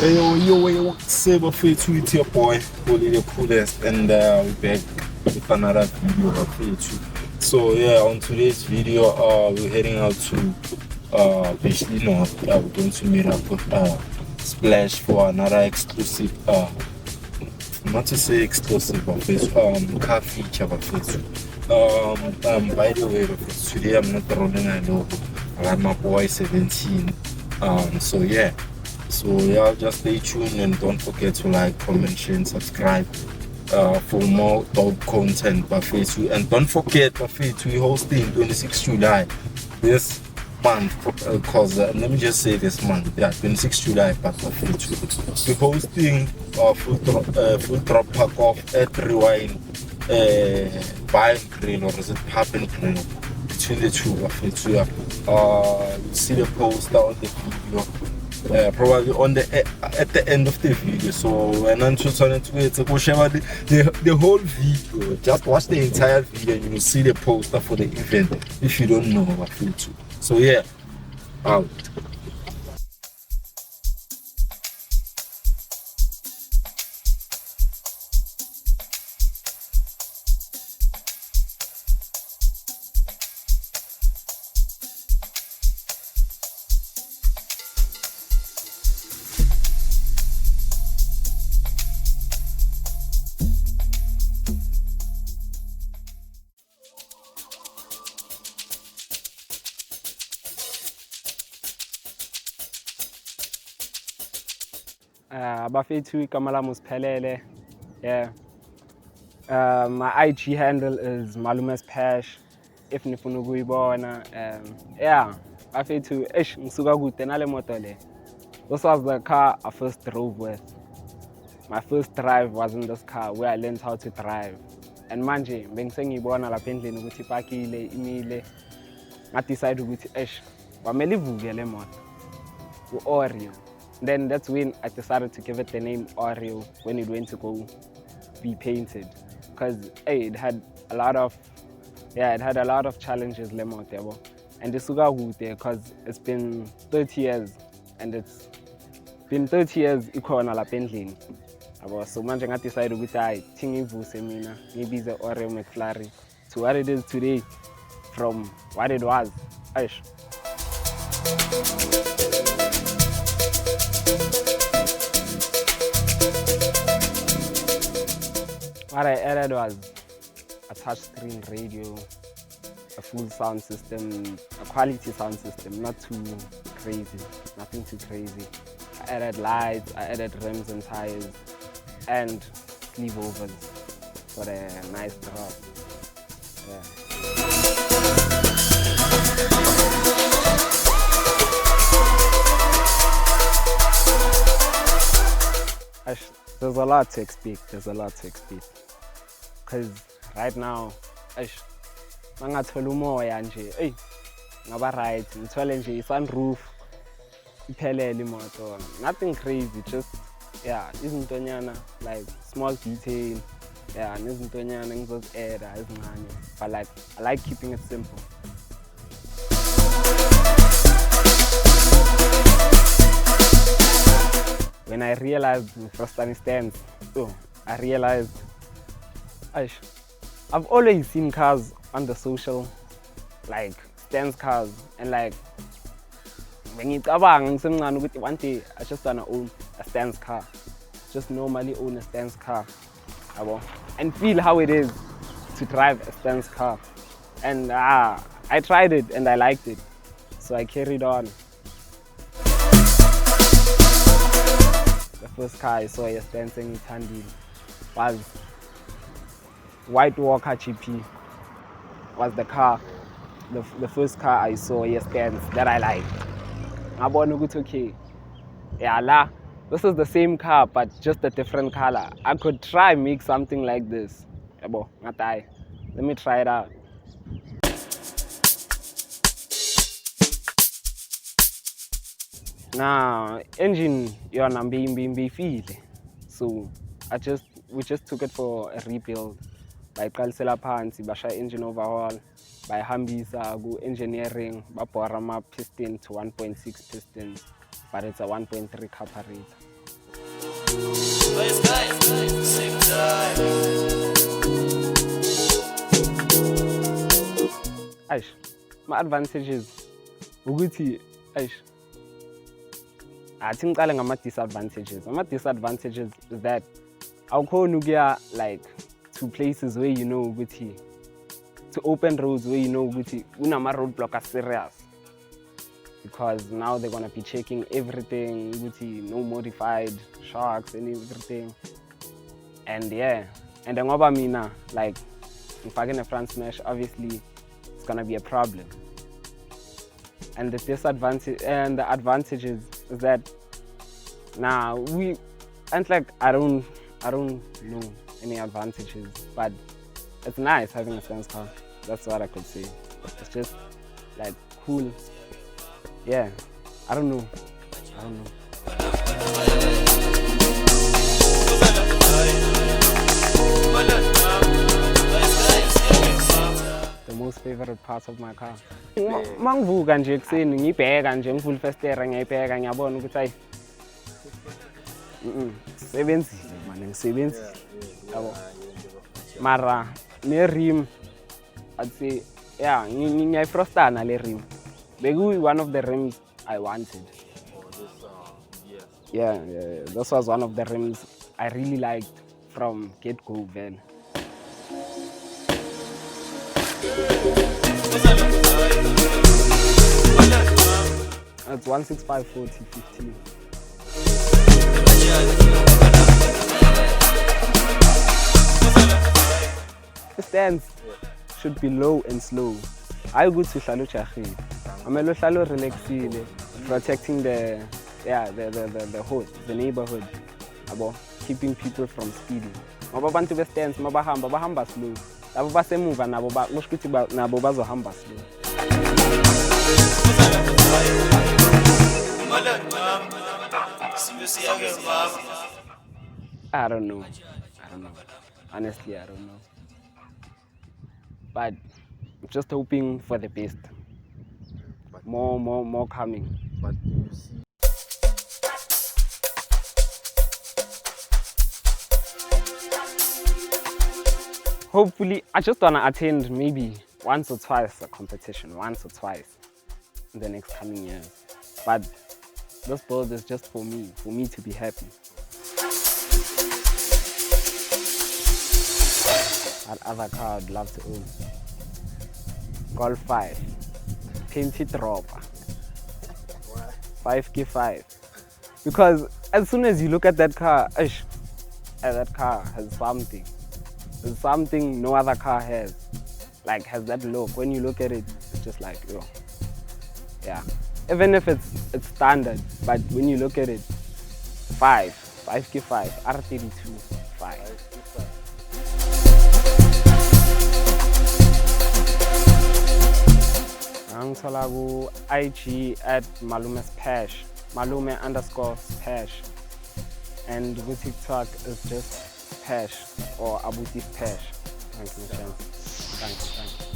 Yo, Saber Fit with your boy, Bully the coolest, and we're back with another video of Fit. So yeah, on today's video, we're heading out to Bashley North. We're going to meet up with Splash for another exclusive, not to say exclusive, but car feature of Fit. By the way, today I'm not rolling alone. I got my boy 17. So yeah. So yeah, just stay tuned and don't forget to like, comment, share, and subscribe for more dope content by Facebook. And don't forget, by Facebook, we're hosting 26th July this month. Cause let me just say this month, yeah, 26th July, but by Facebook, we're hosting full drop pack off at Rewind Bar and Grill, or is it Pub and Grill? Between the two of it, so yeah. You see the poster on the video. Probably on at the end of the video. So when I'm trying to wait, go share the whole video. Just watch the entire video and you will see the poster for the event if you don't know about Fit. So yeah, out. Bafethu Kamala Muspelele. Yeah. My IG handle is Malumes Pash. If nifuna ukuyibona. Yeah. Bafethu ngisuka kude nale moto le. This was the car I first drove with. My first drive was in this car where I learned how to drive. And manje bengisengiyibona lapha endlini ukuthi ipakile imile. I decided ukuthi kwamele ivuke le moto. U-Oreo. Then that's when I decided to give it the name Oreo when it went to go be painted, because it had a lot of challenges le moto, and the suga there because it's been 30 years and it's been 30 years ikhona lapha endlini. So manje I decided ukuthi hayi thingivuse mina ngibize Oreo McFlurry to what it is today from what it was. What I added was a touchscreen radio, a full sound system, a quality sound system, not too crazy, nothing too crazy. I added lights, I added rims and tires, and sleeve overs for a nice drop. There's a lot to expect. Because right now, mangathola umoya nje, ngaba right, ngithole nje sunroof iphelele imoto. Nothing crazy, just izintonyana like small detail. Yeah, nezintonyana ngizozi-add ezincane. But like I like keeping it simple. When I realized the first time stands, I realized I've always seen cars on the social, like stands cars, and like when you one day I just wanna own a stands car, just normally own a stands car, and feel how it is to drive a stands car. And I tried it and I liked it, so I carried on. The first car I saw a dancing in Tandil was White Walker GP. Was the car, the first car I saw a stands that I liked. I bought okay. Yeah, this is the same car but just a different color. I could try make something like this. Let me try it out. Now engine yona mbimbi, so we just took it for a rebuild. Bayiqalisela phansi basha engine overhaul, bayihambisa ku engineering babhora ama piston to 1.6 pistons, but it's a 1.3 carburetor. Aish, my advantages ukuthi aish athi ngicale ngama disadvantages. Ama disadvantages is that awukhona ukuya like to places where you know ukuthi to open roads where you know ukuthi unama roadblock are serious, because now they're gonna be checking everything ukuthi no modified sharks and everything. And yeah, and then ngoba mina like ngifake ne front smash, obviously it's gonna be a problem. And the disadvantage and the advantages is that now I don't know any advantages, but it's nice having a Stance car. That's what I could say. It's just like cool. Yeah, I don't know. The most favorite part of my car. Mangivuka nje ekseni ngibheka nje ngivula ifestera ngiyibheka ngiyabona ukuthi hayi sebenzile manje ngisebenzile yabo. Mara ne rim I'd say yeah ngiyayifrostana le rim. Bekuyi one of the rims I wanted. Yeah, this was one of the rims I really liked from get-go then. It's 165 40 15. The stance should be low and slow. I go to hlalo chagile. Amelo hlalo relaxile, protecting the hood, the neighborhood. Abo keeping people from speeding. Ngoba abantu be stance bahamba slow. Labo basemuva nabo kusho ukuthi nabo bazohamba slow. I don't know. Honestly, I don't know. But I'm just hoping for the best. More coming. But you see. Hopefully, I just wanna attend maybe once or twice a competition, in the next coming years. But this build is just for me to be happy. What other car I'd love to own? Golf 5, painted dropper, 5K5. Because as soon as you look at that car, that car has something. There's something no other car has. Like, has that look. When you look at it, it's just like, yo. Yeah. Even if it's standard, but when you look at it, 5K5, R32, 5. Angithola ku IG at Malume_Spash, Malume_Spash, and ku TikTok is just Spash or Abuti Spash. Thank you.